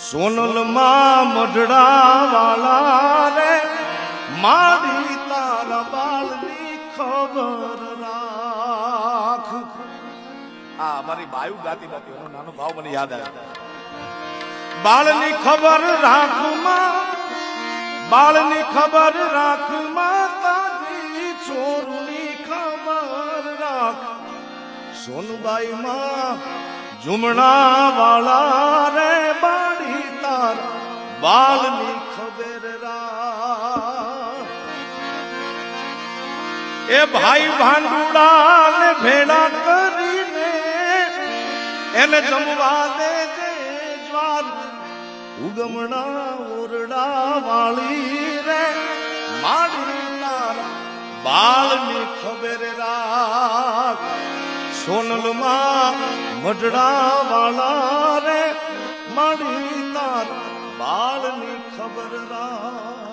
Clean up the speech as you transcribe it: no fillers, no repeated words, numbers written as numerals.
સોનલ માં મઢડા વાળા રે મારી તારા બાળની ખબર રાખ. આ મારી બાયુ ગાતી નથી, એનો નાનો ભાવ મને યાદ આવ્યો. બાળની ખબર રાખમાં, બાળની ખબર રાખમાં, તારી છોરની ખબર રાખ. સોનબાઈ માં ઝુમણા વાળા રે બાળી તાર બાળની ખબર રાખ. એ ભાઈ ભાંડુડા ને ભેળા કરીને એને જમવા દેજે જ્વાર. ઉગમણા ઓરડા વાળી રે માડી તારા બાળની ખબર રાખ. સોનલમાં મઢડા વાળા રે માડી તારા બાળની ખબર રાખ.